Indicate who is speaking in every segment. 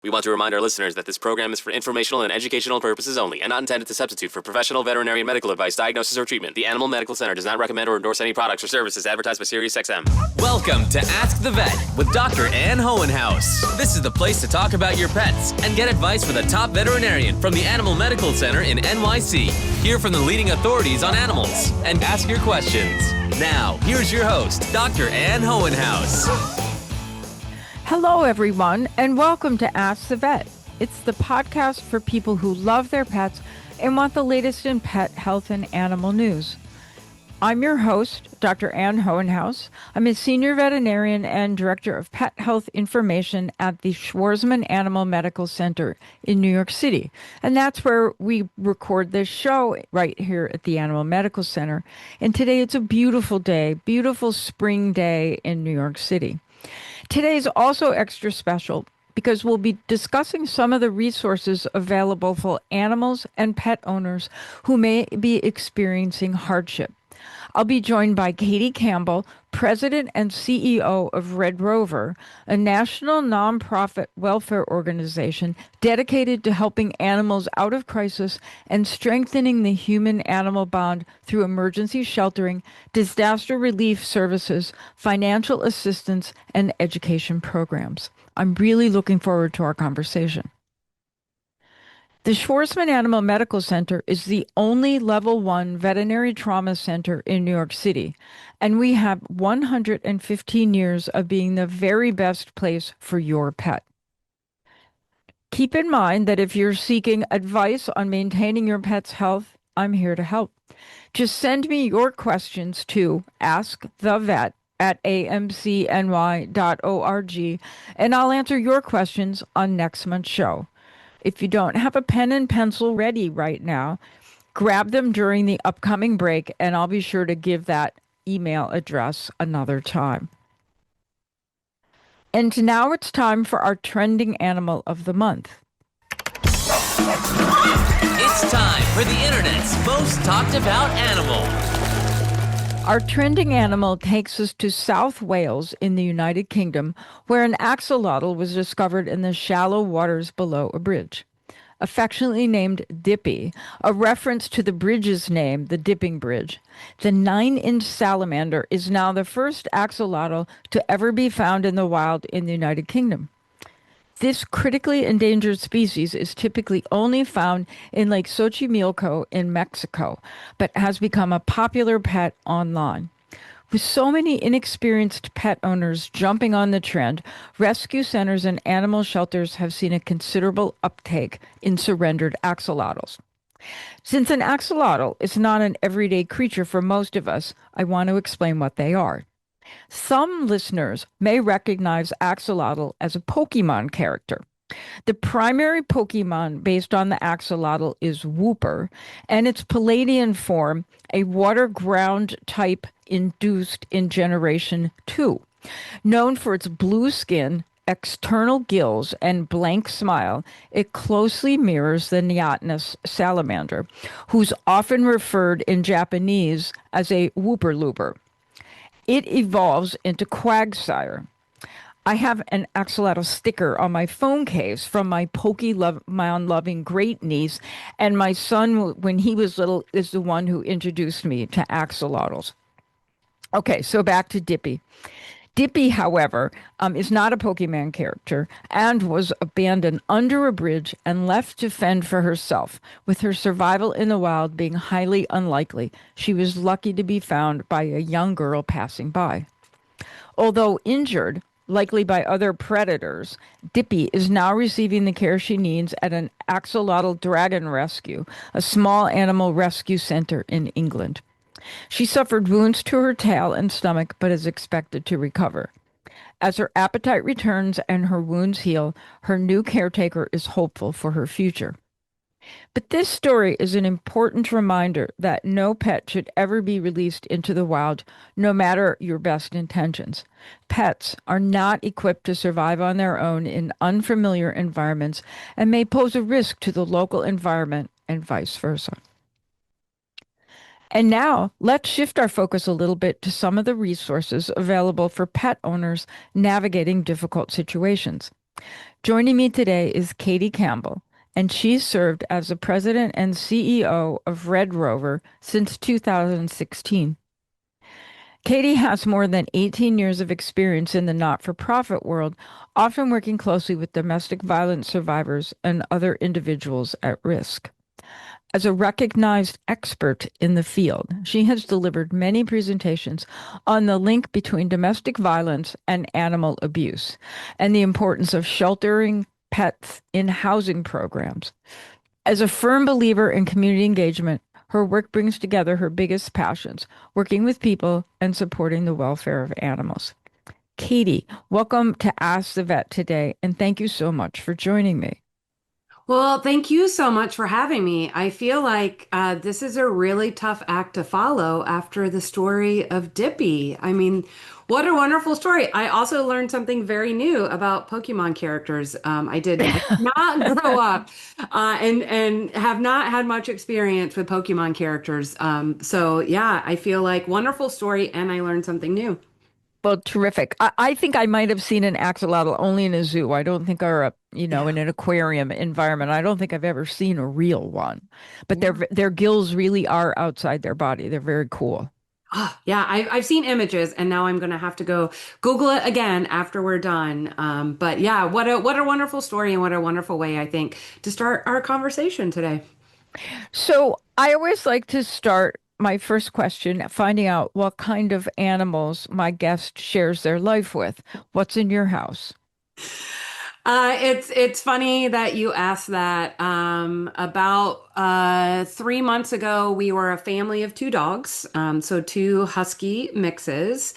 Speaker 1: We want to remind our listeners that this program is for informational and educational purposes only and not intended to substitute for professional veterinarian medical advice, diagnosis, or treatment. The Animal Medical Center does not recommend or endorse any products or services advertised by SiriusXM.
Speaker 2: Welcome to Ask the Vet with Dr. Ann Hohenhaus. This is the place to talk about your pets and get advice from the top veterinarian from the Animal Medical Center in NYC. Hear from the leading authorities on animals and ask your questions. Now, here's your host, Dr. Ann Hohenhaus.
Speaker 3: Hello, everyone, and welcome to Ask the Vet. It's the podcast for people who love their pets and want the latest in pet health and animal news. I'm your host, Dr. Ann Hohenhaus. I'm a senior veterinarian and director of pet health information at the Schwarzman Animal Medical Center in New York City. And that's where we record this show, right here at the Animal Medical Center. And today it's a beautiful day, beautiful spring day in New York City. Today is also extra special because we'll be discussing some of the resources available for animals and pet owners who may be experiencing hardship. I'll be joined by Katie Campbell, President and CEO of RedRover, a national nonprofit welfare organization dedicated to helping animals out of crisis and strengthening the human-animal bond through emergency sheltering, disaster relief services, financial assistance, and education programs. I'm really looking forward to our conversation. The Schwarzman Animal Medical Center is the only Level 1 veterinary trauma center in New York City, and we have 115 years of being the very best place for your pet. Keep in mind that if you're seeking advice on maintaining your pet's health, I'm here to help. Just send me your questions to askthevet@amcny.org, and I'll answer your questions on next month's show. If you don't have a pen and pencil ready right now, grab them during the upcoming break, and I'll be sure to give that email address another time. And now it's time for our trending animal of the month.
Speaker 2: It's time for the internet's most talked about animal.
Speaker 3: Our trending animal takes us to South Wales in the United Kingdom, where an axolotl was discovered in the shallow waters below a bridge. Affectionately named Dippy, a reference to the bridge's name, the Dipping Bridge, the 9-inch salamander is now the first axolotl to ever be found in the wild in the United Kingdom. This critically endangered species is typically only found in Lake Xochimilco in Mexico, but has become a popular pet online. With so many inexperienced pet owners jumping on the trend, rescue centers and animal shelters have seen a considerable uptake in surrendered axolotls. Since an axolotl is not an everyday creature for most of us, I want to explain what they are. Some listeners may recognize axolotl as a Pokemon character. The primary Pokemon based on the axolotl is Wooper, and its Palladian form, a water-ground type induced in Generation 2. Known for its blue skin, external gills, and blank smile, it closely mirrors the neotenous salamander, who's often referred in Japanese as a Wooper-looper. It evolves into Quagsire. I have an axolotl sticker on my phone case from my Pokemon-loving great niece, and my son, when he was little, is the one who introduced me to axolotls. Okay, so back to Dippy. Dippy, however, is not a Pokemon character and was abandoned under a bridge and left to fend for herself, with her survival in the wild being highly unlikely. She was lucky to be found by a young girl passing by. Although injured, likely by other predators, Dippy is now receiving the care she needs at an axolotl dragon rescue, a small animal rescue center in England. She suffered wounds to her tail and stomach, but is expected to recover. As her appetite returns and her wounds heal, her new caretaker is hopeful for her future. But this story is an important reminder that no pet should ever be released into the wild, no matter your best intentions. Pets are not equipped to survive on their own in unfamiliar environments and may pose a risk to the local environment and vice versa. And now, let's shift our focus a little bit to some of the resources available for pet owners navigating difficult situations. Joining me today is Katie Campbell, and she's served as the president and CEO of RedRover since 2016. Katie has more than 18 years of experience in the not-for-profit world, often working closely with domestic violence survivors and other individuals at risk. As a recognized expert in the field, she has delivered many presentations on the link between domestic violence and animal abuse and the importance of sheltering pets in housing programs. As a firm believer in community engagement, her work brings together her biggest passions, working with people and supporting the welfare of animals. Katie, welcome to Ask the Vet today, and thank you so much for joining me.
Speaker 4: Well, thank you so much for having me. I feel like this is a really tough act to follow after the story of Dippy. I mean, what a wonderful story. I also learned something very new about Pokemon characters. I did not grow up and have not had much experience with Pokemon characters. So yeah, I feel like wonderful story, and I learned something new.
Speaker 3: Well, terrific. I think I might have seen an axolotl only in a zoo. I don't think, or in an aquarium environment. I don't think I've ever seen a real one. But
Speaker 4: Yeah.
Speaker 3: their gills really are outside their body. They're very cool.
Speaker 4: Oh, yeah, I've seen images, and now I'm gonna have to go Google it again after we're done. But yeah, what a wonderful story, and what a wonderful way, I think, to start our conversation today.
Speaker 3: So I always like to start my first question finding out what kind of animals my guest shares their life with. What's in your house?
Speaker 4: It's funny that you asked that. About 3 months ago, we were a family of two dogs, so two husky mixes.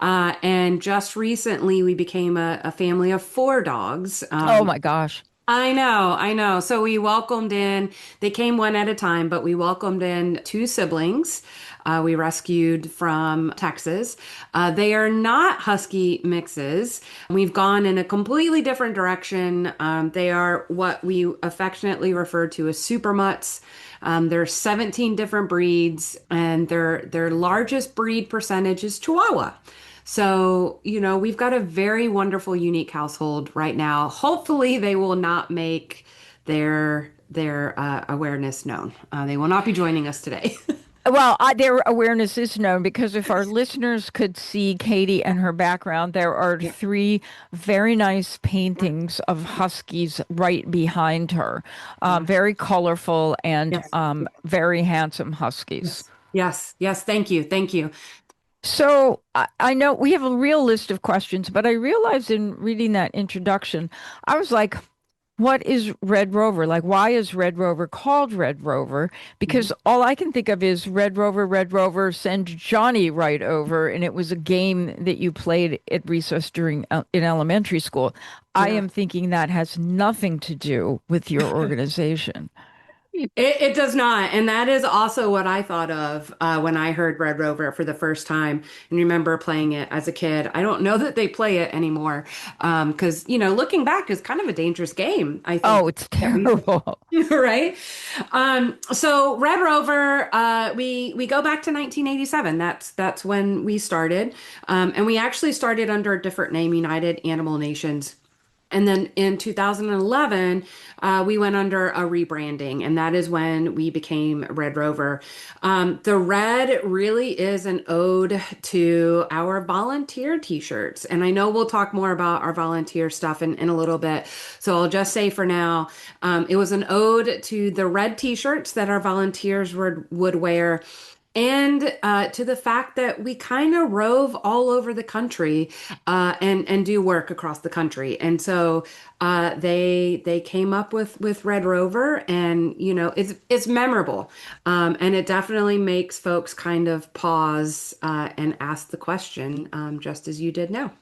Speaker 4: And just recently, we became a family of four dogs.
Speaker 3: Oh my gosh.
Speaker 4: I know, I know. So we welcomed in, they came one at a time, but we welcomed in two siblings we rescued from Texas. They are not husky mixes. We've gone in a completely different direction. They are what we affectionately refer to as super mutts. There's 17 different breeds, and their largest breed percentage is Chihuahua. So, we've got a very wonderful, unique household right now. Hopefully, they will not make their awareness known. They will not be joining us today.
Speaker 3: Well, their awareness is known because if our listeners could see Katie and her background, there are
Speaker 4: Yeah.
Speaker 3: three very nice paintings of huskies right behind her.
Speaker 4: Yeah.
Speaker 3: Very colorful and
Speaker 4: Yes.
Speaker 3: very handsome huskies.
Speaker 4: Yes. Yes. Yes. Thank you. Thank you.
Speaker 3: So I know we have a real list of questions, but I realized in reading that introduction, I was like, what is Red Rover? Like, why is Red Rover called Red Rover? Because all I can think of is Red Rover, send Johnny right over. And it was a game that you played at recess during in elementary school. I
Speaker 4: Yeah.
Speaker 3: am thinking that has nothing to do with your organization.
Speaker 4: It does not. And that is also what I thought of when I heard Red Rover for the first time and remember playing it as a kid. I don't know that they play it anymore because, looking back is kind of a dangerous game, I think.
Speaker 3: Oh, it's
Speaker 4: That we
Speaker 3: terrible.
Speaker 4: right? So Red Rover, we go back to 1987. That's when we started, and we actually started under a different name, United Animal Nations. And then in 2011, we went under a rebranding, and that is when we became Red Rover. The red really is an ode to our volunteer t-shirts. And I know we'll talk more about our volunteer stuff in a little bit. So I'll just say for now, it was an ode to the red t-shirts that our volunteers would wear and to the fact that we kind of rove all over the country and do work across the country. And so they came up with Red Rover, and it's memorable, and it definitely makes folks kind of pause and ask the question, just as you did now.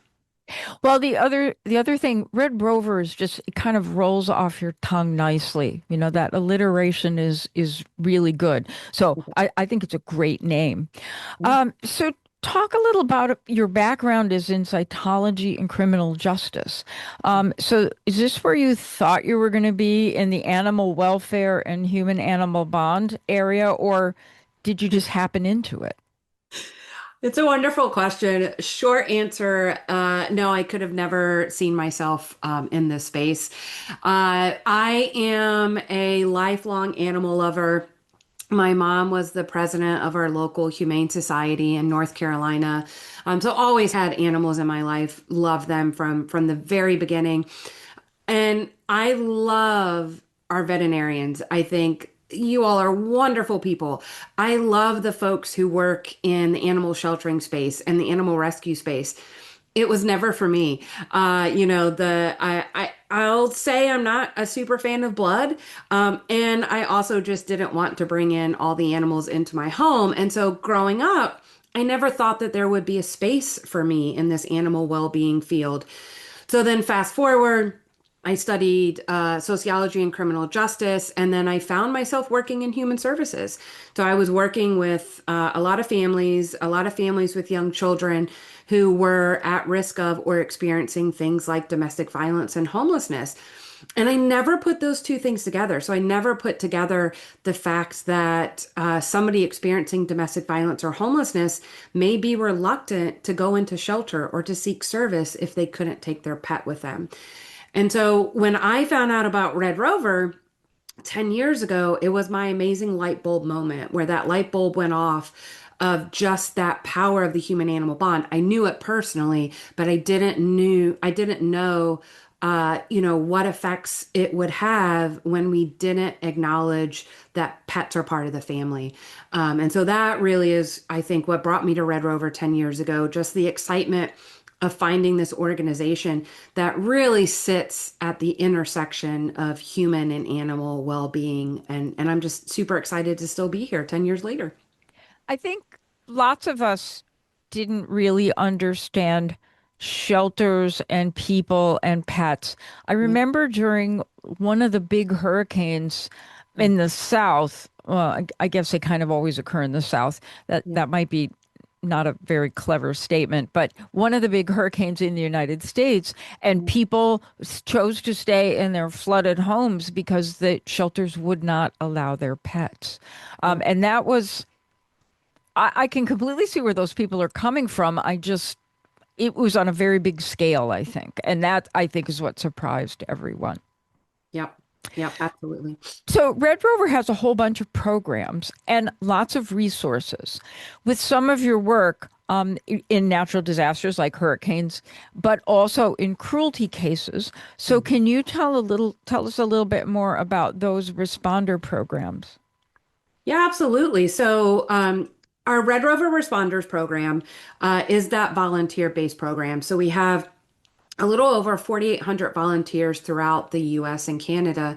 Speaker 3: Well, the other thing, Red Rover is just it kind of rolls off your tongue nicely. You know, that alliteration is really good. So I think it's a great name. So talk a little about your background is in cytology and criminal justice. So is this where you thought you were going to be in the animal welfare and human animal bond area, or did you just happen into it?
Speaker 4: It's a wonderful question. Short answer, no, I could have never seen myself in this space. I am a lifelong animal lover. My mom was the president of our local humane society in North Carolina. So always had animals in my life, loved them from the very beginning. And I love our veterinarians. I think you all are wonderful people. I love the folks who work in the animal sheltering space and the animal rescue space. It was never for me. I'll say I'm not a super fan of blood. And I also just didn't want to bring in all the animals into my home. And so growing up, I never thought that there would be a space for me in this animal well-being field. So then fast forward, I studied sociology and criminal justice, and then I found myself working in human services. So I was working with a lot of families with young children who were at risk of or experiencing things like domestic violence and homelessness. And I never put those two things together. So I never put together the fact that somebody experiencing domestic violence or homelessness may be reluctant to go into shelter or to seek service if they couldn't take their pet with them. And so when I found out about Red Rover 10 years ago, it was my amazing light bulb moment where that light bulb went off of just that power of the human animal bond. I knew it personally, but I didn't know what effects it would have when we didn't acknowledge that pets are part of the family. And so that really is, I think, what brought me to Red Rover 10 years ago, just the excitement of finding this organization that really sits at the intersection of human and animal well-being. And I'm just super excited to still be here 10 years later.
Speaker 3: I think lots of us didn't really understand shelters and people and pets. I
Speaker 4: Yeah.
Speaker 3: remember during one of the big hurricanes in the South, well, I guess they kind of always occur in the South.
Speaker 4: Yeah.
Speaker 3: That might be not a very clever statement, but one of the big hurricanes in the United States, and people chose to stay in their flooded homes because the shelters would not allow their pets. And that was, I can completely see where those people are coming from. It was on a very big scale, I think. And that, I think, is what surprised everyone.
Speaker 4: Yep. Yep. Absolutely.
Speaker 3: So, Red Rover has a whole bunch of programs and lots of resources. With some of your work in natural disasters like hurricanes, but also in cruelty cases. So, can you tell us a little bit more about those responder programs?
Speaker 4: Yeah, absolutely. So, our Red Rover Responders program is that volunteer-based program. So we have a little over 4,800 volunteers throughout the US and Canada.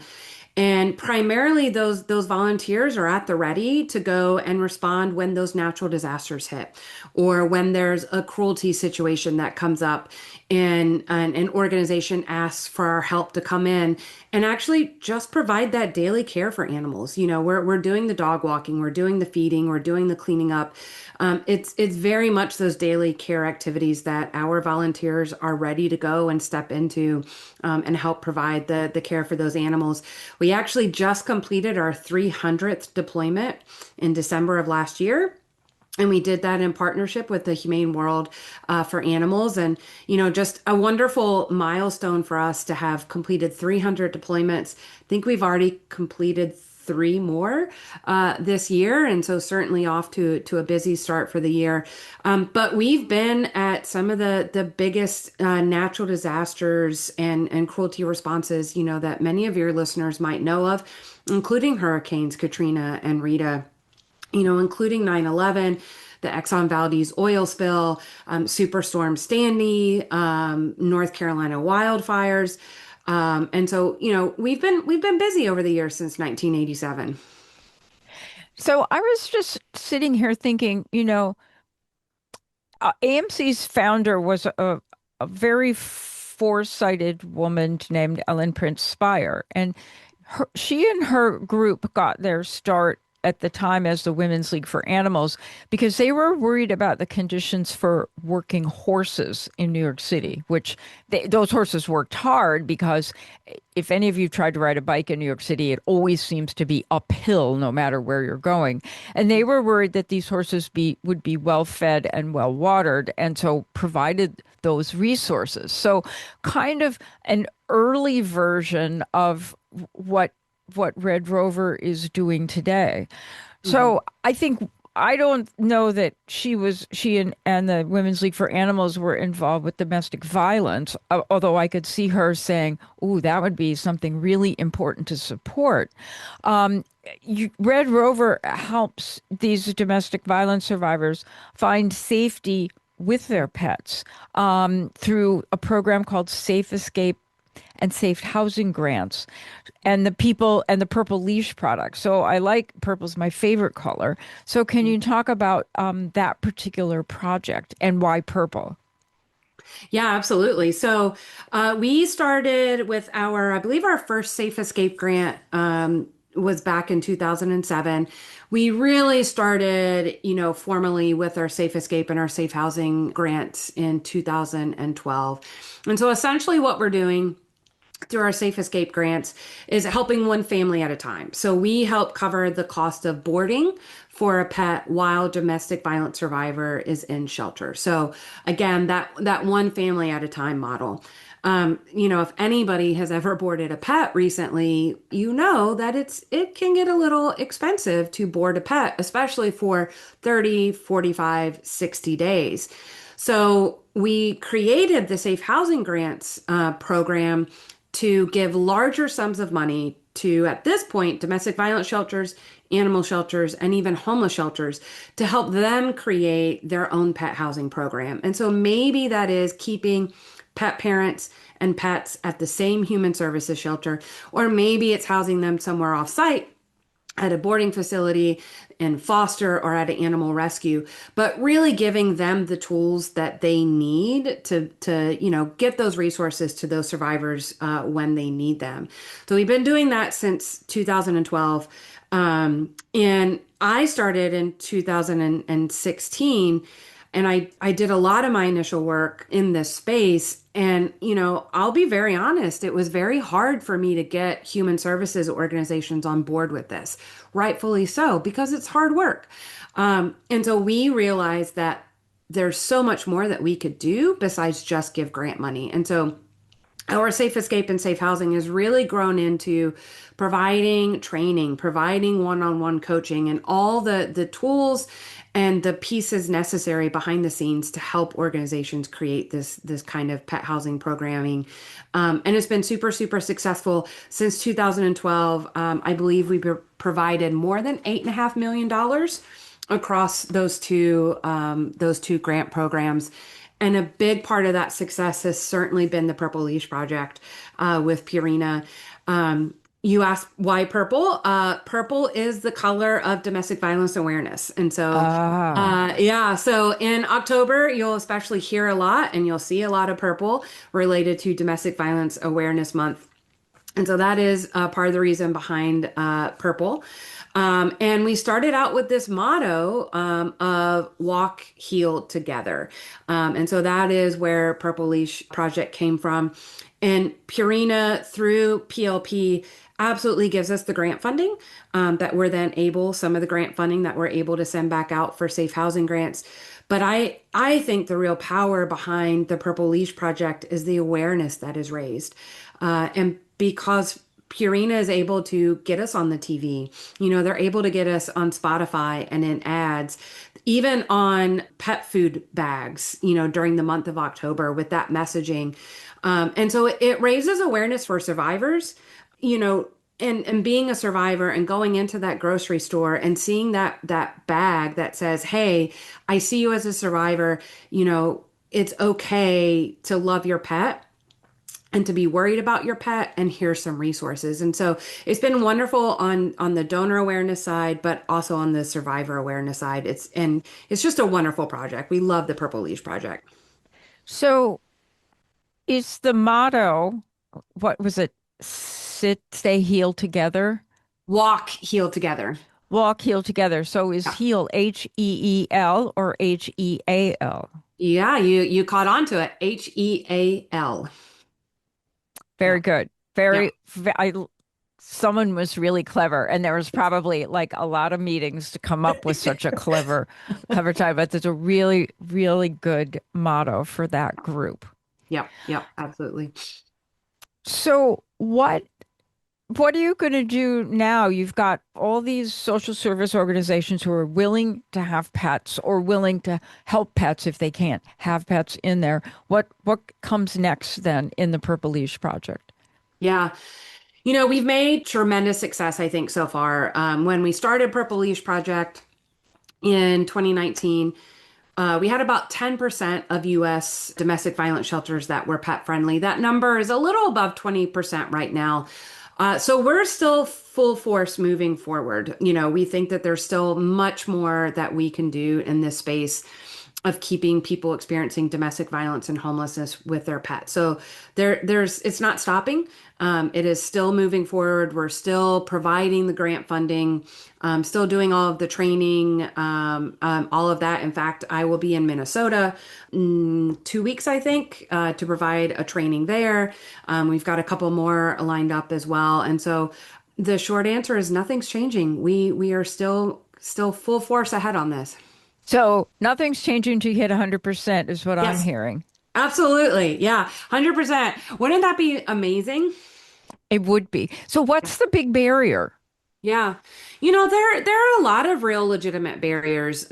Speaker 4: And primarily those volunteers are at the ready to go and respond when those natural disasters hit or when there's a cruelty situation that comes up and an organization asks for our help to come in and actually just provide that daily care for animals. You know, we're doing the dog walking, we're doing the feeding, we're doing the cleaning up. It's very much those daily care activities that our volunteers are ready to go and step into and help provide the care for those animals. We actually just completed our 300th deployment in December of last year. And we did that in partnership with the Humane World for Animals. And, you know, just a wonderful milestone for us to have completed 300 deployments. I think we've already completed three more this year. And so certainly off to a busy start for the year. But we've been at some of the biggest natural disasters and cruelty responses, you know, that many of your listeners might know of, including hurricanes Katrina and Rita, you know, including 9/11, the Exxon Valdez oil spill, Superstorm Sandy, North Carolina wildfires. And so, you know, we've been busy over the years since 1987.
Speaker 3: So I was just sitting here thinking, AMC's founder was a very foresighted woman named Ellen Prince Spire, and she and her group got their start at the time as the Women's League for Animals because they were worried about the conditions for working horses in New York City, which those horses worked hard because if any of you tried to ride a bike in New York City, it always seems to be uphill no matter where you're going. And they were worried that these horses would be well fed and well watered, and so provided those resources. So kind of an early version of what Red Rover is doing today. So I don't know that she and the Women's League for Animals were involved with domestic violence, although I could see her saying, "Ooh, that would be something really important to support." Red Rover helps these domestic violence survivors find safety with their pets through a program called Safe Escape and safe housing grants and the Purple Leash product. So I like purple's my favorite color. So can you talk about that particular project and why purple?
Speaker 4: Yeah, absolutely. So we started with I believe our first Safe Escape grant was back in 2007. We really started, formally with our Safe Escape and our Safe Housing grants in 2012. And so essentially what we're doing through our Safe Escape grants is helping one family at a time. So we help cover the cost of boarding for a pet while domestic violence survivor is in shelter. So again, that one family at a time model. If anybody has ever boarded a pet recently, you know that it can get a little expensive to board a pet, especially for 30, 45, 60 days. So we created the Safe Housing Grants program to give larger sums of money to, at this point, domestic violence shelters, animal shelters, and even homeless shelters to help them create their own pet housing program. And so maybe that is keeping pet parents and pets at the same human services shelter, or maybe it's housing them somewhere off site at a boarding facility in foster or at an animal rescue, but really giving them the tools that they need to get those resources to those survivors when they need them. So we've been doing that since 2012. And I started in 2016, and I did a lot of my initial work in this space. And, I'll be very honest, it was very hard for me to get human services organizations on board with this, rightfully so, because it's hard work. And so we realized that there's so much more that we could do besides just give grant money. And so our Safe Escape and Safe Housing has really grown into providing training, providing one-on-one coaching, and all the tools and the pieces necessary behind the scenes to help organizations create this kind of pet housing programming. And it's been super, super successful since 2012. I believe we provided more than $8.5 million across those two grant programs. And a big part of that success has certainly been the Purple Leash Project with Purina. You asked why purple? Purple is the color of domestic violence awareness. And so, so in October, you'll especially hear a lot and you'll see a lot of purple related to Domestic Violence Awareness Month. And so that is part of the reason behind purple. And we started out with this motto of walk, heal together. And so that is where Purple Leash Project came from. And Purina through PLP absolutely gives us the grant funding that we're then some of the grant funding that we're able to send back out for safe housing grants. But I think the real power behind the Purple Leash Project is the awareness that is raised. And because Purina is able to get us on the TV, they're able to get us on Spotify and in ads, even on pet food bags, during the month of October with that messaging. And so it raises awareness for survivors, and being a survivor and going into that grocery store and seeing that bag that says, "Hey, I see you as a survivor. It's okay to love your pet and to be worried about your pet, and here's some resources." And so it's been wonderful on the donor awareness side, but also on the survivor awareness side. It's just a wonderful project. We love the Purple Leash Project.
Speaker 3: So is the motto, what was it? Sit, stay, heal together.
Speaker 4: Walk, heal together.
Speaker 3: Walk, heal together. So is
Speaker 4: Yeah.
Speaker 3: heal Heel or Heal?
Speaker 4: Yeah, you caught on to it. Heal.
Speaker 3: Very
Speaker 4: Yeah.
Speaker 3: good.
Speaker 4: Yeah.
Speaker 3: Someone was really clever, and there was probably like a lot of meetings to come up with such a clever time. But there's a really, really good motto for that group.
Speaker 4: Yep. Yep. Absolutely.
Speaker 3: So what are you going to do now? You've got all these social service organizations who are willing to have pets or willing to help pets if they can't have pets in there. What comes next then in the Purple Leash Project?
Speaker 4: Yeah. We've made tremendous success, I think, so far. When we started Purple Leash Project in 2019, we had about 10% of US domestic violence shelters that were pet friendly. That number is a little above 20% right now. So we're still full force moving forward. We think that there's still much more that we can do in this space of keeping people experiencing domestic violence and homelessness with their pets. So it's not stopping. It is still moving forward. We're still providing the grant funding, still doing all of the training, all of that. In fact, I will be in Minnesota in 2 weeks, I think, to provide a training there. We've got a couple more lined up as well. And so the short answer is nothing's changing. We are still full force ahead on this.
Speaker 3: So nothing's changing to hit 100% is what I'm
Speaker 4: Yes,
Speaker 3: hearing.
Speaker 4: absolutely. Yeah, 100%. Wouldn't that be amazing?
Speaker 3: It would be. So what's the big barrier?
Speaker 4: Yeah. There are a lot of real legitimate barriers,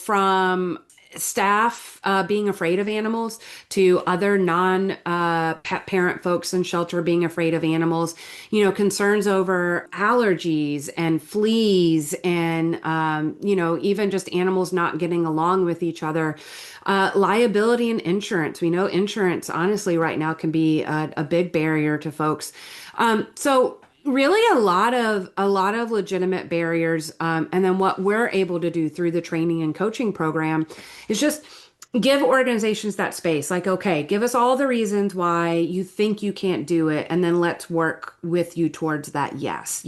Speaker 4: from staff being afraid of animals to other non pet parent folks in shelter being afraid of animals, concerns over allergies and fleas and, even just animals not getting along with each other. Liability and insurance. We know insurance, honestly, right now can be a big barrier to folks. So really a lot of legitimate barriers, and then what we're able to do through the training and coaching program is just give organizations that space, like, okay, give us all the reasons why you think you can't do it, and then let's work with you towards that. Yes,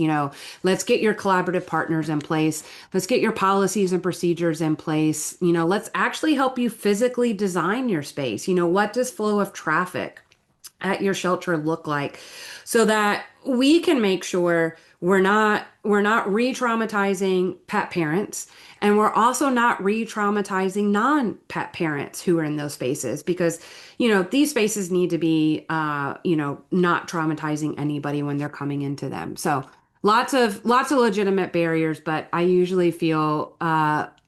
Speaker 4: let's get your collaborative partners in place, let's get your policies and procedures in place, let's actually help you physically design your space. What does flow of traffic at your shelter look like, so that we can make sure we're not re-traumatizing pet parents, and we're also not re-traumatizing non-pet parents who are in those spaces, because these spaces need to be not traumatizing anybody when they're coming into them. So lots of legitimate barriers, but I usually feel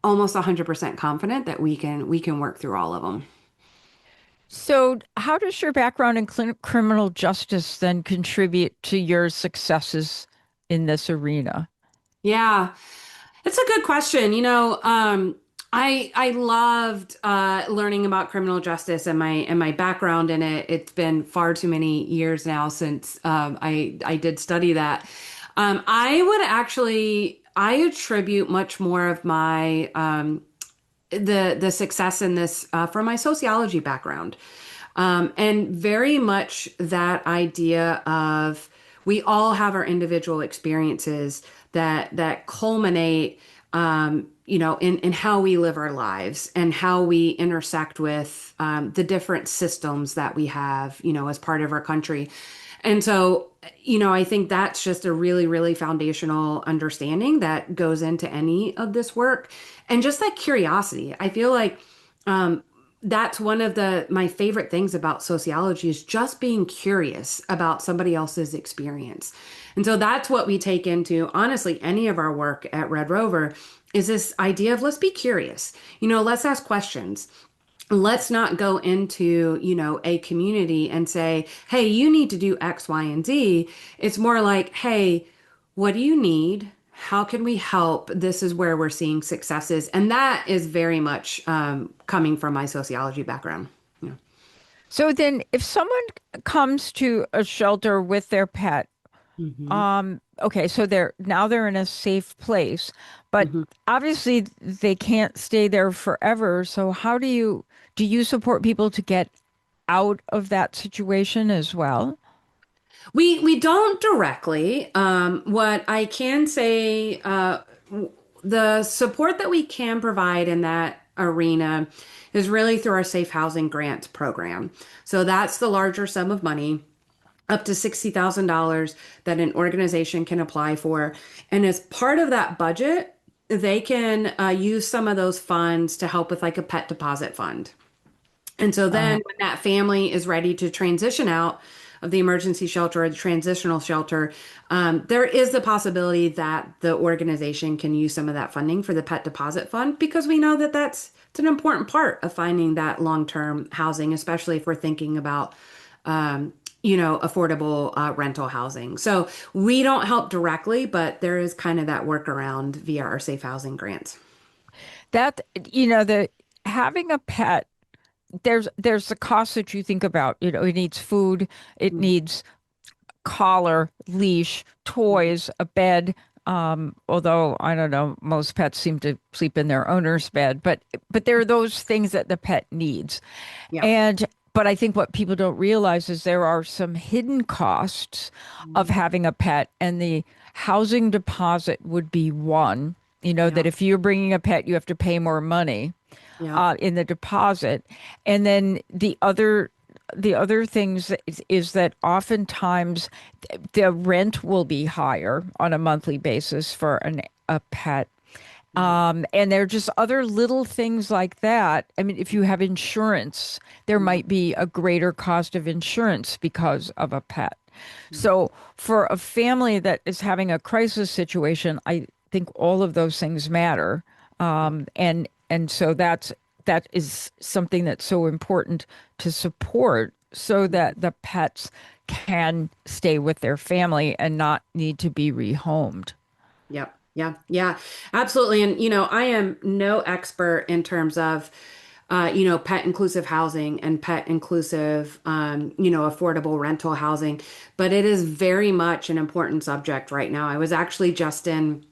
Speaker 4: almost 100% confident that we can work through all of them.
Speaker 3: So how does your background in criminal justice then contribute to your successes in this arena?
Speaker 4: Yeah, it's a good question. I loved learning about criminal justice and my background in it. It's been far too many years now since I did study that. I attribute much more of my the success in this from my sociology background. And very much that idea of we all have our individual experiences that culminate, in how we live our lives and how we intersect with the different systems that we have, as part of our country. And so, I think that's just a really, really foundational understanding that goes into any of this work. And just that curiosity. I feel like that's one of my favorite things about sociology is just being curious about somebody else's experience. And so that's what we take into, honestly, any of our work at Red Rover is this idea of let's be curious. Let's ask questions. Let's not go into, a community and say, hey, you need to do X, Y, and Z. It's more like, hey, what do you need? How can we help? This is where we're seeing successes. And that is very much coming from my sociology background. Yeah.
Speaker 3: So then if someone comes to a shelter with their pet,
Speaker 4: Hmm.
Speaker 3: okay, so they're in a safe place, but
Speaker 4: Hmm.
Speaker 3: obviously they can't stay there forever. So do you support people to get out of that situation as well?
Speaker 4: We don't directly. What I can say, the support that we can provide in that arena is really through our Safe Housing Grants program. So that's the larger sum of money, up to $60,000 that an organization can apply for. And as part of that budget, they can use some of those funds to help with like a pet deposit fund. And so then when that family is ready to transition out of the emergency shelter or the transitional shelter, there is the possibility that the organization can use some of that funding for the pet deposit fund because we know that it's an important part of finding that long-term housing, especially if we're thinking about affordable rental housing. So we don't help directly, but there is kind of that workaround via our safe housing grants.
Speaker 3: That, the having a pet, there's the cost that you think about. It needs food, it needs collar, leash, toys, a bed. Although I don't know, most pets seem to sleep in their owner's bed, but there are those things that the pet needs.
Speaker 4: Yeah.
Speaker 3: But I think what people don't realize is there are some hidden costs of having a pet, and the housing deposit would be one. That if you're bringing a pet, you have to pay more money
Speaker 4: Yeah.
Speaker 3: in the deposit. And then the other things is that oftentimes the rent will be higher on a monthly basis for a pet. And there are just other little things like that. I mean, if you have insurance, there might be a greater cost of insurance because of a pet. So for a family that is having a crisis situation, I think all of those things matter. And so that is something that's so important to support so that the pets can stay with their family and not need to be rehomed.
Speaker 4: Yep. Yeah. Yeah. Absolutely. And, I am no expert in terms of, pet inclusive housing and pet inclusive, affordable rental housing, but it is very much an important subject right now. I was actually just in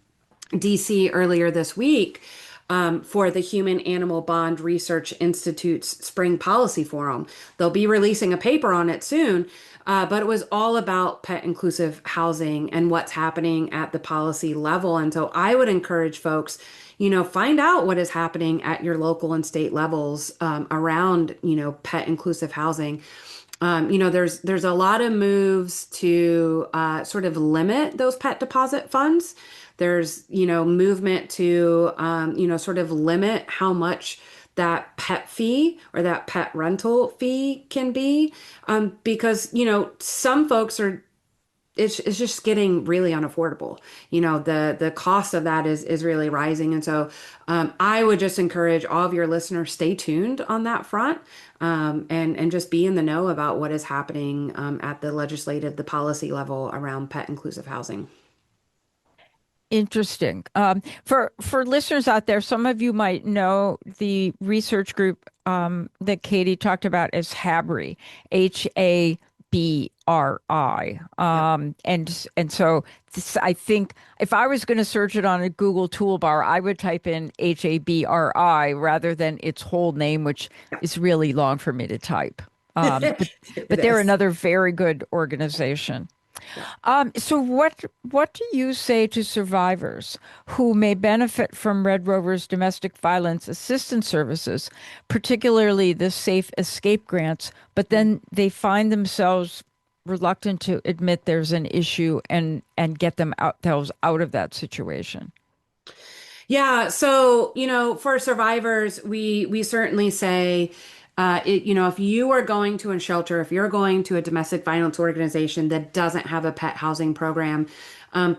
Speaker 4: DC earlier this week for the Human Animal Bond Research Institute's Spring Policy Forum. They'll be releasing a paper on it soon, but it was all about pet inclusive housing and what's happening at the policy level. And so I would encourage folks, find out what is happening at your local and state levels around, pet inclusive housing. There's a lot of moves to sort of limit those pet deposit funds. There's, movement to, sort of limit how much that pet fee or that pet rental fee can be. Because, some folks it's just getting really unaffordable. The cost of that is really rising. And so I would just encourage all of your listeners, stay tuned on that front, and just be in the know about what is happening at the policy level around pet inclusive housing.
Speaker 3: Interesting. For listeners out there, some of you might know the research group that Katie talked about as HABRI, HABRI. And so I think if I was going to search it on a Google toolbar, I would type in HABRI rather than its whole name, which is really long for me to type. But they're another very good organization. So what do you say to survivors who may benefit from Red Rover's domestic violence assistance services, particularly the safe escape grants, but then they find themselves reluctant to admit there's an issue and get themselves out of that situation?
Speaker 4: Yeah. So, for survivors, we certainly say, if you are going to a shelter, if you're going to a domestic violence organization that doesn't have a pet housing program,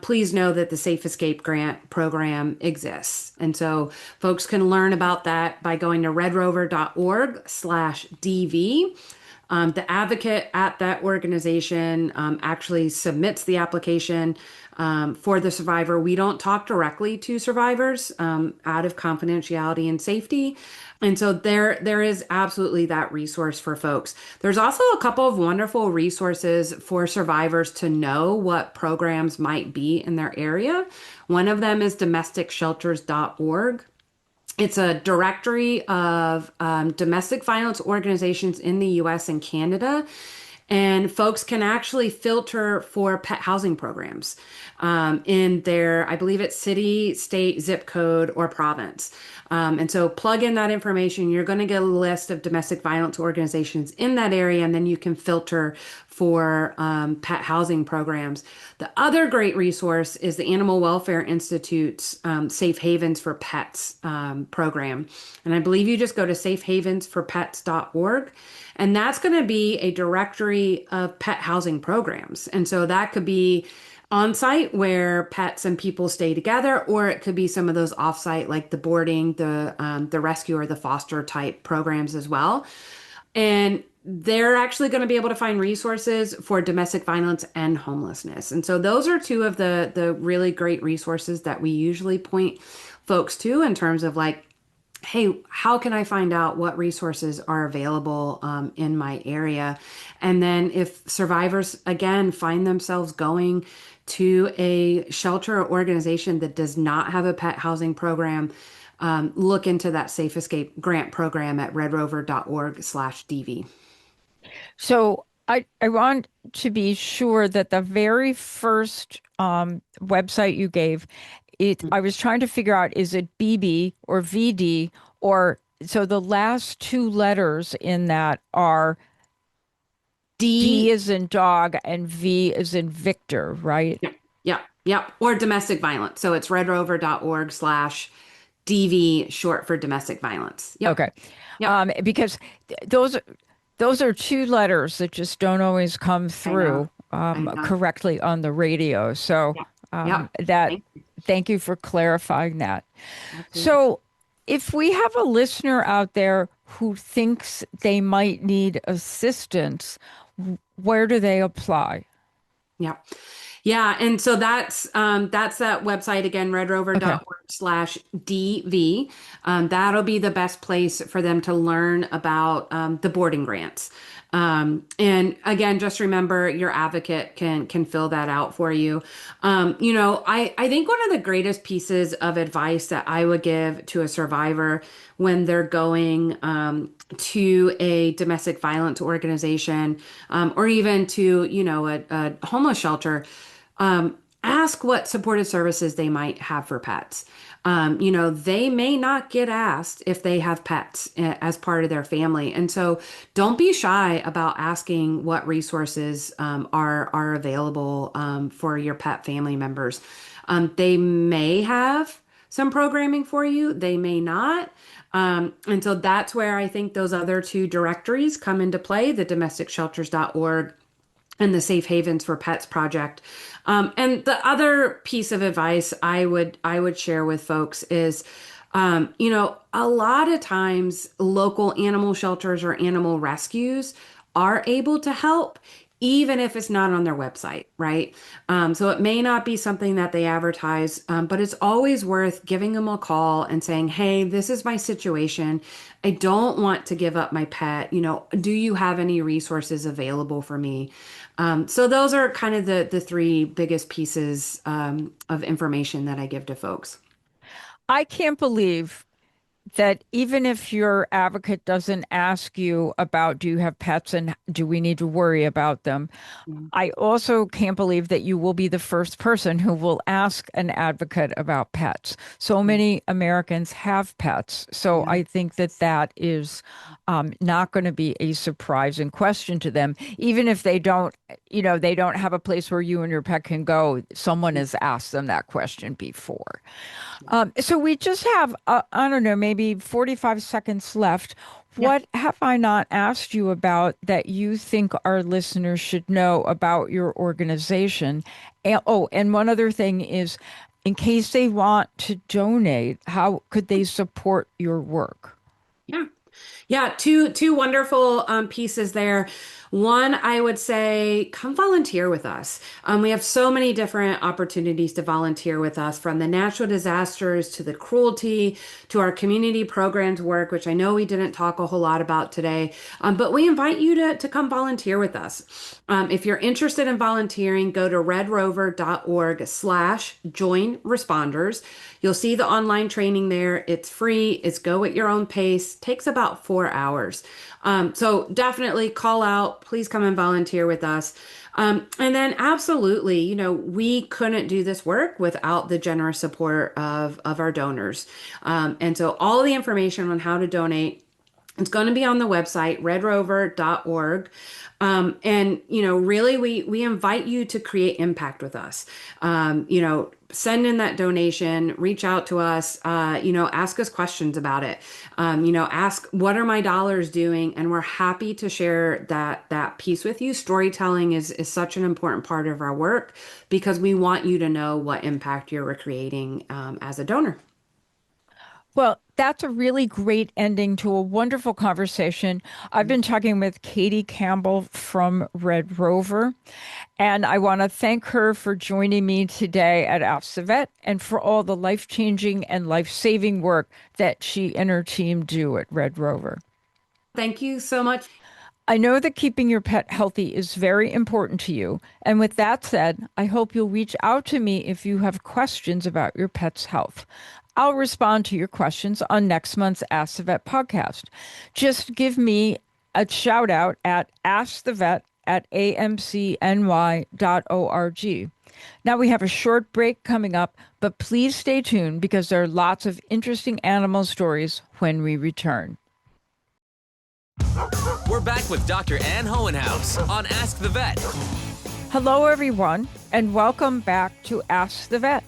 Speaker 4: please know that the Safe Escape Grant program exists. And so folks can learn about that by going to redrover.org/DV. The advocate at that organization actually submits the application for the survivor. We don't talk directly to survivors out of confidentiality and safety. And so there is absolutely that resource for folks. There's also a couple of wonderful resources for survivors to know what programs might be in their area. One of them is domesticshelters.org. It's a directory of domestic violence organizations in the US and Canada. And folks can actually filter for pet housing programs in their, I believe it's city, state, zip code, or province. And so plug in that information. You're going to get a list of domestic violence organizations in that area, and then you can filter for pet housing programs. The other great resource is the Animal Welfare Institute's Safe Havens for Pets program. And I believe you just go to safehavensforpets.org. And that's going to be a directory of pet housing programs. And so that could be on site where pets and people stay together, or it could be some of those off site, like the boarding, the rescue, or the foster type programs as well. And they're actually going to be able to find resources for domestic violence and homelessness. And so those are two of the really great resources that we usually point folks to in terms of like, hey, how can I find out what resources are available in my area? And then if survivors, again, find themselves going to a shelter or organization that does not have a pet housing program, look into that Safe Escape grant program at redrover.org/DV.
Speaker 3: So I want to be sure that the very first website you gave, I was trying to figure out, is it BB or VD, or so the last two letters in that are D as in dog and V as in Victor, right?
Speaker 4: Yep. Or domestic violence. So it's redrover.org/DV, short for domestic violence. Yep.
Speaker 3: Okay.
Speaker 4: Yep.
Speaker 3: Because those are two letters that just don't always come through
Speaker 4: I know.
Speaker 3: correctly on the radio. So
Speaker 4: Yep.
Speaker 3: that thank you for clarifying that.
Speaker 4: Absolutely.
Speaker 3: So if we have a listener out there who thinks they might need assistance, where do they apply?
Speaker 4: Yeah. Yeah. And so that's that website again, redrover.org/DV. That'll be the best place for them to learn about the boarding grants. And again, just remember your advocate can fill that out for you. I think one of the greatest pieces of advice that I would give to a survivor when they're going to a domestic violence organization, or even to, a homeless shelter, ask what supportive services they might have for pets. They may not get asked if they have pets as part of their family. And so don't be shy about asking what resources are available for your pet family members. They may have some programming for you, they may not. And so that's where I think those other two directories come into play, the domesticshelters.org and the Safe Havens for Pets project. And the other piece of advice I would share with folks is, a lot of times local animal shelters or animal rescues are able to help, even if it's not on their website, right? So it may not be something that they advertise, but it's always worth giving them a call and saying, hey, this is my situation. I don't want to give up my pet. Do you have any resources available for me? So those are kind of the three biggest pieces of information that I give to folks.
Speaker 3: I can't believe that even if your advocate doesn't ask you about, do you have pets and do we need to worry about them? I also can't believe that you will be the first person who will ask an advocate about pets. So many Americans have pets. So I think that is not going to be a surprising question to them. Even if they don't have a place where you and your pet can go, someone has asked them that question before. So we just have, I don't know, maybe 45 seconds left. What have I not asked you about that you think our listeners should know about your organization? And one other thing is, in case they want to donate, how could they support your work?
Speaker 4: Yeah, two wonderful pieces there. One, I would say, come volunteer with us. We have so many different opportunities to volunteer with us, from the natural disasters to the cruelty to our community programs work, which I know we didn't talk a whole lot about today, but we invite you to come volunteer with us. If you're interested in volunteering, go to redrover.org/join responders. You'll see the online training there. It's free. It's go at your own pace. Takes about about 4 hours. So definitely call out, please come and volunteer with us. And then absolutely, we couldn't do this work without the generous support of our donors. And so all the information on how to donate, it's going to be on the website, redrover.org. Really, we invite you to create impact with us. Send in that donation, reach out to us, ask us questions about it. Ask, what are my dollars doing? And we're happy to share that piece with you. Storytelling is such an important part of our work because we want you to know what impact you're creating as a donor.
Speaker 3: Well, that's a really great ending to a wonderful conversation. I've been talking with Katie Campbell from RedRover, and I want to thank her for joining me today at Ask the Vet and for all the life-changing and life-saving work that she and her team do at RedRover.
Speaker 4: Thank you so much.
Speaker 3: I know that keeping your pet healthy is very important to you. And with that said, I hope you'll reach out to me if you have questions about your pet's health. I'll respond to your questions on next month's Ask the Vet podcast. Just give me a shout out at askthevet@amcny.org. Now we have a short break coming up, but please stay tuned because there are lots of interesting animal stories when we return.
Speaker 2: We're back with Dr. Ann Hohenhaus on Ask the Vet.
Speaker 3: Hello, everyone, and welcome back to Ask the Vet.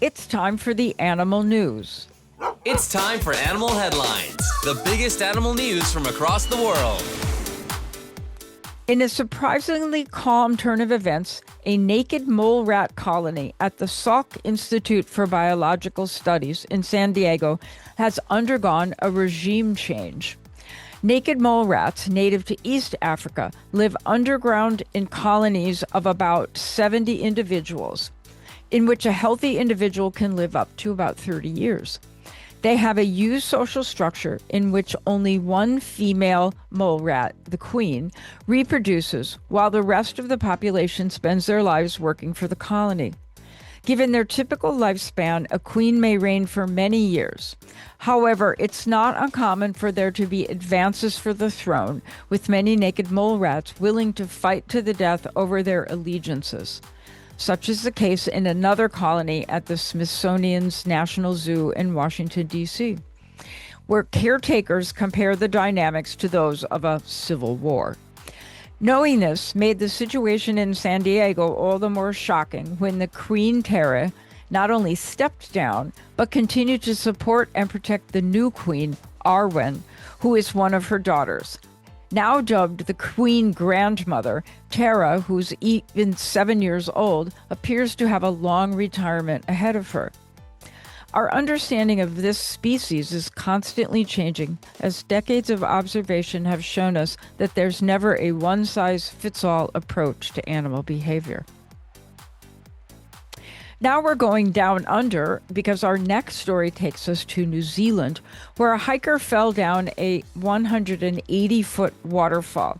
Speaker 3: It's time for the animal news.
Speaker 2: It's time for animal headlines, the biggest animal news from across the world.
Speaker 3: In a surprisingly calm turn of events, a naked mole rat colony at the Salk Institute for Biological Studies in San Diego has undergone a regime change. Naked mole rats, native to East Africa, live underground in colonies of about 70 individuals, in which a healthy individual can live up to about 30 years. They have a eusocial structure in which only one female mole rat, the queen, reproduces, while the rest of the population spends their lives working for the colony. Given their typical lifespan, a queen may reign for many years. However, it's not uncommon for there to be advances for the throne, with many naked mole rats willing to fight to the death over their allegiances. Such is the case in another colony at the Smithsonian's National Zoo in Washington, D.C., where caretakers compare the dynamics to those of a civil war. Knowing this made the situation in San Diego all the more shocking when the Queen Tara not only stepped down, but continued to support and protect the new queen, Arwen, who is one of her daughters. Now dubbed the Queen Grandmother, Tara, who's even 7 years old, appears to have a long retirement ahead of her. Our understanding of this species is constantly changing, as decades of observation have shown us that there's never a one-size-fits-all approach to animal behavior. Now we're going down under because our next story takes us to New Zealand, where a hiker fell down a 180-foot waterfall.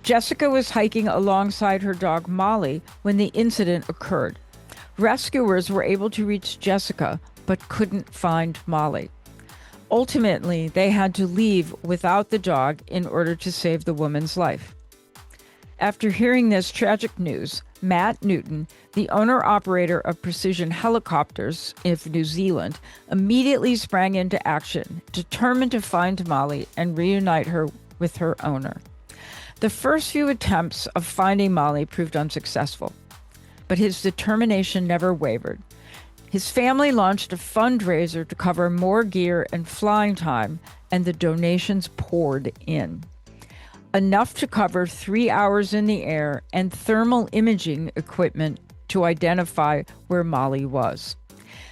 Speaker 3: Jessica was hiking alongside her dog Molly when the incident occurred. Rescuers were able to reach Jessica, but couldn't find Molly. Ultimately, they had to leave without the dog in order to save the woman's life. After hearing this tragic news, Matt Newton, the owner-operator of Precision Helicopters of New Zealand, immediately sprang into action, determined to find Molly and reunite her with her owner. The first few attempts of finding Molly proved unsuccessful, but his determination never wavered. His family launched a fundraiser to cover more gear and flying time, and the donations poured in. Enough to cover 3 hours in the air and thermal imaging equipment to identify where Molly was.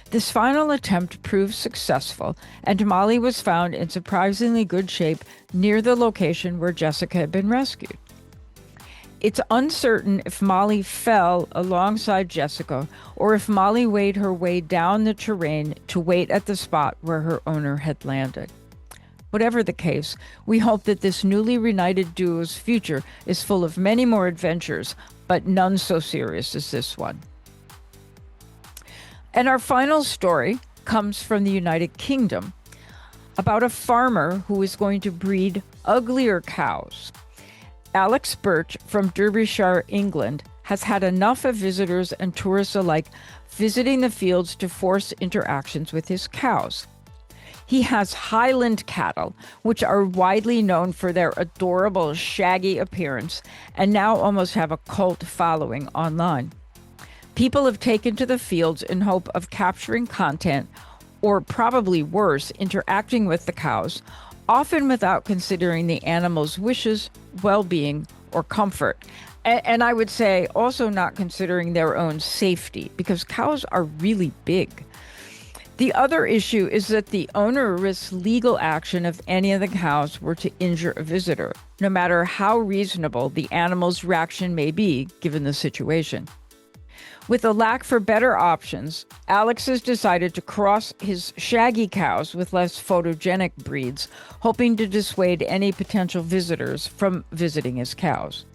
Speaker 3: This final attempt proved successful, and Molly was found in surprisingly good shape near the location where Jessica had been rescued. It's uncertain if Molly fell alongside Jessica or if Molly weighed her way down the terrain to wait at the spot where her owner had landed. Whatever the case, we hope that this newly reunited duo's future is full of many more adventures, but none so serious as this one. And our final story comes from the United Kingdom. about a farmer who is going to breed uglier cows. Alex Birch from Derbyshire, England, has had enough of visitors and tourists alike visiting the fields to force interactions with his cows. He has Highland cattle, which are widely known for their adorable, shaggy appearance and now almost have a cult following online. People have taken to the fields in hope of capturing content, or probably worse, interacting with the cows, often without considering the animal's wishes, well-being, or comfort. And I would say also not considering their own safety, because cows are really big. The other issue is that the owner risks legal action if any of the cows were to injure a visitor, no matter how reasonable the animal's reaction may be given the situation. With a lack for better options, Alex has decided to cross his shaggy cows with less photogenic breeds, hoping to dissuade any potential visitors from visiting his cows.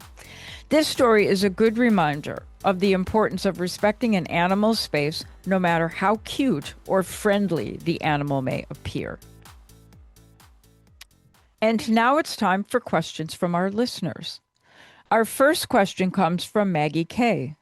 Speaker 3: This story is a good reminder of the importance of respecting an animal's space, no matter how cute or friendly the animal may appear. And now it's time for questions from our listeners. Our first question comes from Maggie K.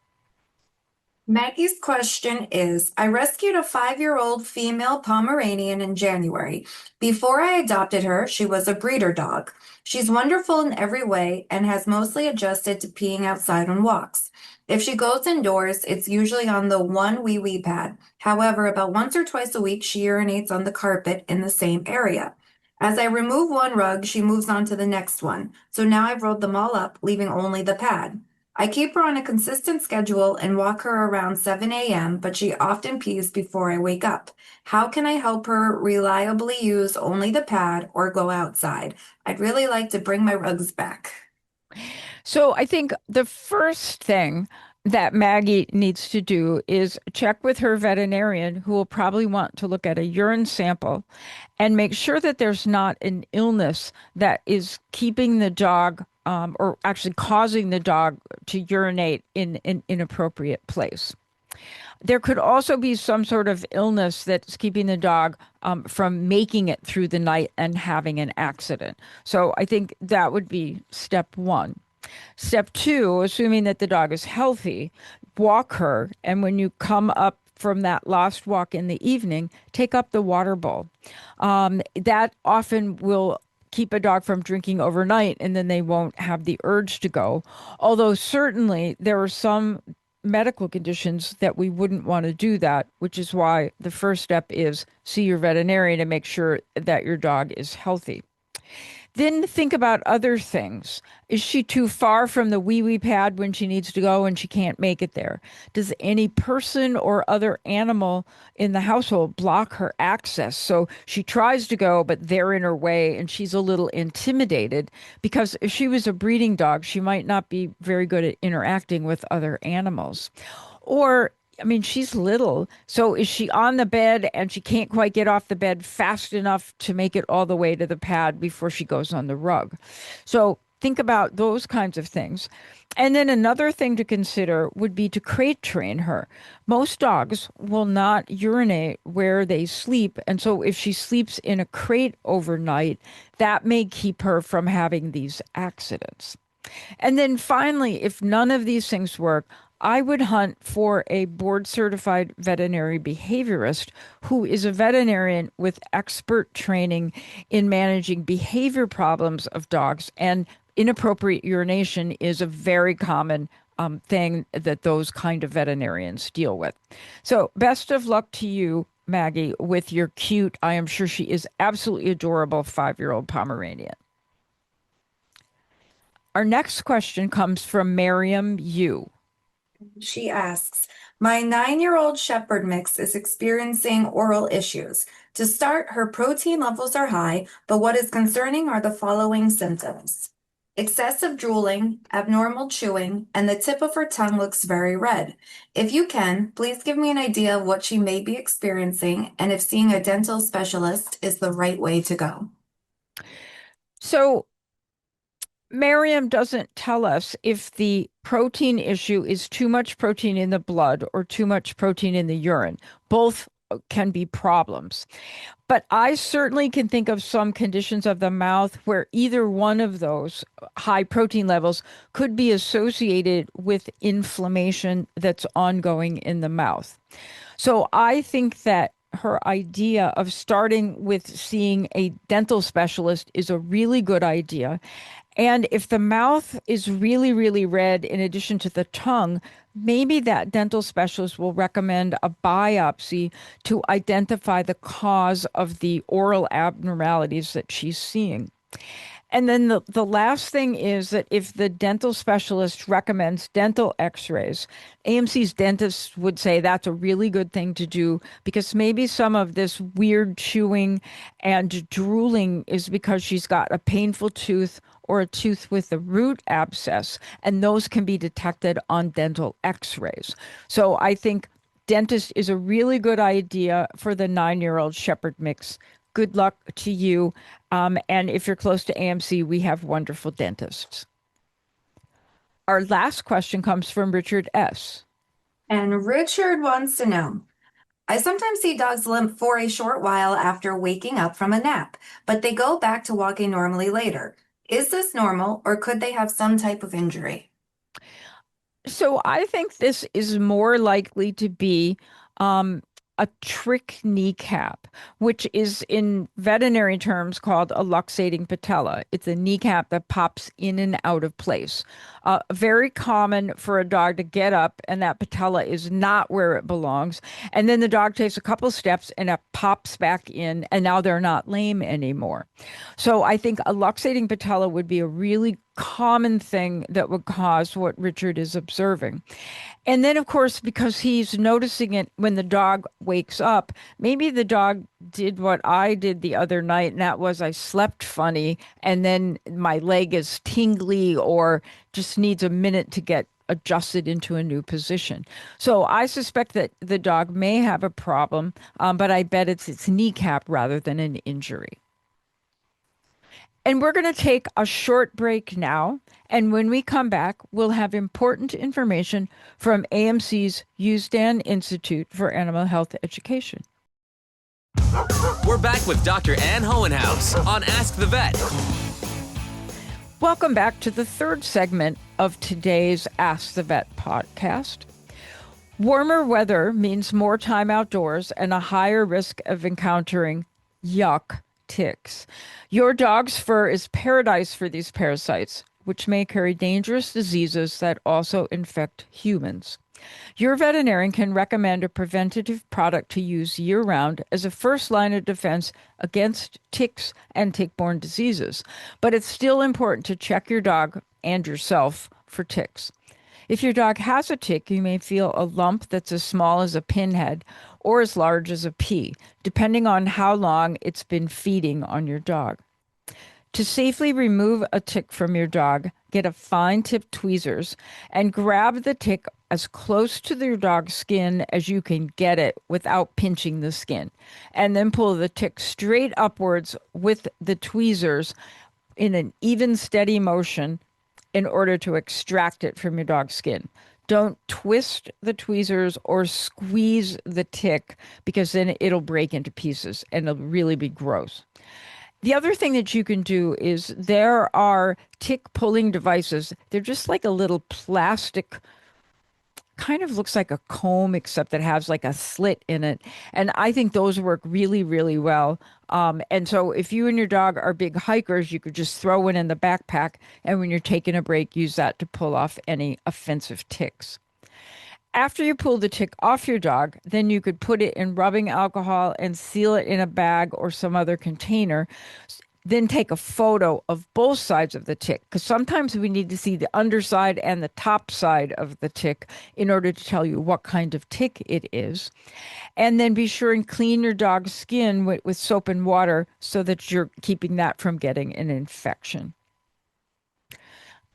Speaker 5: Maggie's question is, I rescued a 5-year-old female Pomeranian in January. Before I adopted her, she was a breeder dog. She's wonderful in every way and has mostly adjusted to peeing outside on walks. If she goes indoors, it's usually on the one wee-wee pad. However, about once or twice a week, she urinates on the carpet in the same area. As I remove one rug, she moves on to the next one. So now I've rolled them all up, leaving only the pad. I keep her on a consistent schedule and walk her around 7 a.m., but she often pees before I wake up. How can I help her reliably use only the pad or go outside? I'd really like to bring my rugs back.
Speaker 3: So I think the first thing that Maggie needs to do is check with her veterinarian, who will probably want to look at a urine sample and make sure that there's not an illness that is keeping the dog or actually causing the dog to urinate in an inappropriate place. There could also be some sort of illness that's keeping the dog from making it through the night and having an accident. So I think that would be step one. Step two, assuming that the dog is healthy, walk her. And when you come up from that last walk in the evening, take up the water bowl. That often will keep a dog from drinking overnight, and then they won't have the urge to go. Although certainly there are some medical conditions that we wouldn't want to do that, which is why the first step is see your veterinarian to make sure that your dog is healthy. Then think about other things. Is she too far from the wee-wee pad when she needs to go and she can't make it there? Does any person or other animal in the household block her access? So she tries to go, but they're in her way and she's a little intimidated, because if she was a breeding dog, she might not be very good at interacting with other animals. Or she's little. So is she on the bed and she can't quite get off the bed fast enough to make it all the way to the pad before she goes on the rug? So think about those kinds of things. And then another thing to consider would be to crate train her. Most dogs will not urinate where they sleep. And so if she sleeps in a crate overnight, that may keep her from having these accidents. And then finally, if none of these things work, I would hunt for a board-certified veterinary behaviorist who is a veterinarian with expert training in managing behavior problems of dogs. And inappropriate urination is a very common thing that those kind of veterinarians deal with. So best of luck to you, Maggie, with your cute, I am sure she is absolutely adorable, 5-year-old Pomeranian. Our next question comes from Miriam Yu.
Speaker 5: She asks, my 9-year-old Shepherd mix is experiencing oral issues. To start, her protein levels are high, but what is concerning are the following symptoms: excessive drooling, abnormal chewing, and the tip of her tongue looks very red. If you can, please give me an idea of what she may be experiencing and if seeing a dental specialist is the right way to go.
Speaker 3: So Miriam doesn't tell us if the protein issue is too much protein in the blood or too much protein in the urine. Both can be problems. But I certainly can think of some conditions of the mouth where either one of those high protein levels could be associated with inflammation that's ongoing in the mouth. So I think that her idea of starting with seeing a dental specialist is a really good idea. And if the mouth is really, really red, in addition to the tongue, maybe that dental specialist will recommend a biopsy to identify the cause of the oral abnormalities that she's seeing. And then the last thing is that if the dental specialist recommends dental x-rays, AMC's dentist would say that's a really good thing to do because maybe some of this weird chewing and drooling is because she's got a painful tooth or a tooth with a root abscess, and those can be detected on dental x-rays. So I think dentist is a really good idea for the 9-year-old Shepherd mix. Good luck to you. And if you're close to AMC, we have wonderful dentists. Our last question comes from Richard S.
Speaker 5: And Richard wants to know, I sometimes see dogs limp for a short while after waking up from a nap, but they go back to walking normally later. Is this normal, or could they have some type of injury?
Speaker 3: So I think this is more likely to be a trick kneecap, which is in veterinary terms called a luxating patella. It's a kneecap that pops in and out of place. Very common for a dog to get up and that patella is not where it belongs. And then the dog takes a couple steps and it pops back in, and now they're not lame anymore. So I think a luxating patella would be a really common thing that would cause what Richard is observing. And then, of course, because he's noticing it when the dog wakes up, maybe the dog did what I did the other night, and that was I slept funny, and then my leg is tingly or just needs a minute to get adjusted into a new position. So I suspect that the dog may have a problem, but I bet it's its kneecap rather than an injury. And we're going to take a short break now. And when we come back, we'll have important information from AMC's Usedan Institute for Animal Health Education.
Speaker 2: We're back with Dr. Ann Hohenhaus on Ask the Vet.
Speaker 3: Welcome back to the third segment of today's Ask the Vet podcast. Warmer weather means more time outdoors and a higher risk of encountering ticks. Your dog's fur is paradise for these parasites, which may carry dangerous diseases that also infect humans. Your veterinarian can recommend a preventative product to use year-round as a first line of defense against ticks and tick-borne diseases, but it's still important to check your dog and yourself for ticks. If your dog has a tick, you may feel a lump that's as small as a pinhead or as large as a pea, depending on how long it's been feeding on your dog. To safely remove a tick from your dog, get a fine-tipped tweezers and grab the tick as close to your dog's skin as you can get it without pinching the skin, and then pull the tick straight upwards with the tweezers in an even, steady motion in order to extract it from your dog's skin. Don't twist the tweezers or squeeze the tick because then it'll break into pieces and it'll really be gross. The other thing that you can do is there are tick pulling devices. They're just like a little plastic, kind of looks like a comb, except that has like a slit in it. And I think those work really, really well. And so if you and your dog are big hikers, you could just throw one in the backpack. And when you're taking a break, use that to pull off any offensive ticks. After you pull the tick off your dog, then you could put it in rubbing alcohol and seal it in a bag or some other container. Then take a photo of both sides of the tick, because sometimes we need to see the underside and the top side of the tick in order to tell you what kind of tick it is. And then be sure and clean your dog's skin with soap and water so that you're keeping that from getting an infection.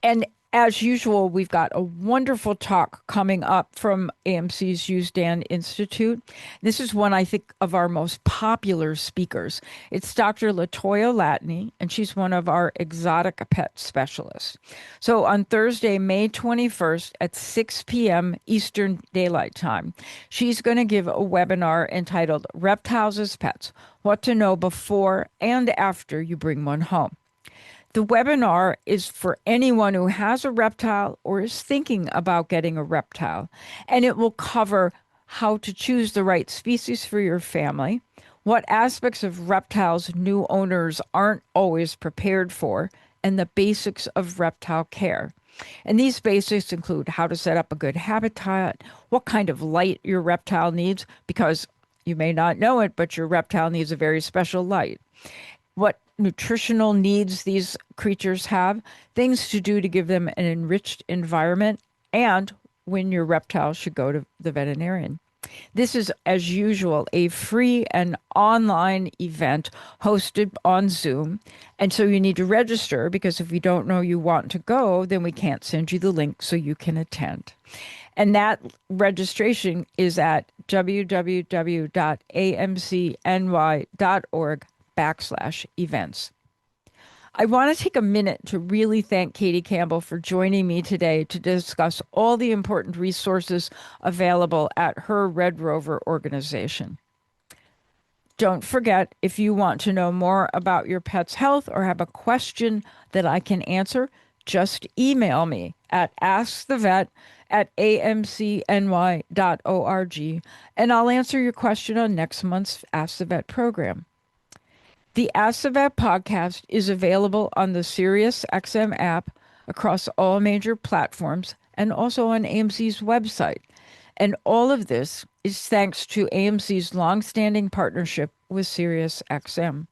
Speaker 3: And As usual, we've got a wonderful talk coming up from AMC's Usedan Institute. This is one, I think, of our most popular speakers. It's Dr. Latoya Latney, and she's one of our exotic pet specialists. So on Thursday, May 21st at 6 p.m. Eastern Daylight Time, she's going to give a webinar entitled Reptiles as Pets, What to Know Before and After You Bring One Home. The webinar is for anyone who has a reptile or is thinking about getting a reptile, and it will cover how to choose the right species for your family, what aspects of reptiles new owners aren't always prepared for, and the basics of reptile care. And these basics include how to set up a good habitat, what kind of light your reptile needs, because you may not know it, but your reptile needs a very special light. What nutritional needs these creatures have, things to do to give them an enriched environment, and when your reptile should go to the veterinarian. This is, as usual, a free and online event hosted on Zoom. And so you need to register, because if you don't know you want to go, then we can't send you the link so you can attend. And that registration is at www.amcny.org/events. I want to take a minute to really thank Katie Campbell for joining me today to discuss all the important resources available at her RedRover organization. Don't forget, if you want to know more about your pet's health or have a question that I can answer, just email me at askthevet@amcny.org, and I'll answer your question on next month's Ask the Vet program. The Ask the Vet podcast is available on the SiriusXM app across all major platforms and also on AMC's website. And all of this is thanks to AMC's longstanding partnership with SiriusXM.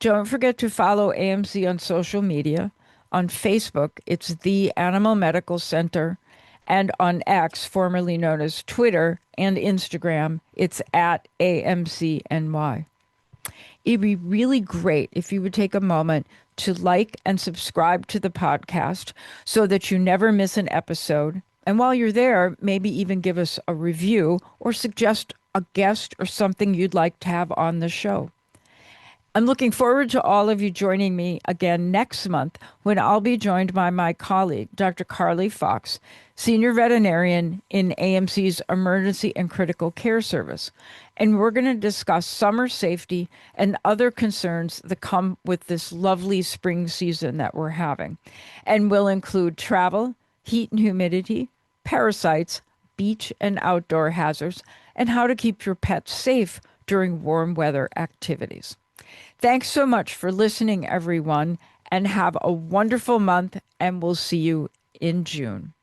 Speaker 3: Don't forget to follow AMC on social media. On Facebook, it's The Animal Medical Center, and on X, formerly known as Twitter, and Instagram, it's at AMCNY. It'd be really great if you would take a moment to like and subscribe to the podcast so that you never miss an episode. And while you're there, maybe even give us a review or suggest a guest or something you'd like to have on the show. I'm looking forward to all of you joining me again next month when I'll be joined by my colleague, Dr. Carly Fox, Senior Veterinarian in AMC's Emergency and Critical Care Service. And we're going to discuss summer safety and other concerns that come with this lovely spring season that we're having. And will include travel, heat and humidity, parasites, beach and outdoor hazards, and how to keep your pets safe during warm weather activities. Thanks so much for listening, everyone, and have a wonderful month, and we'll see you in June.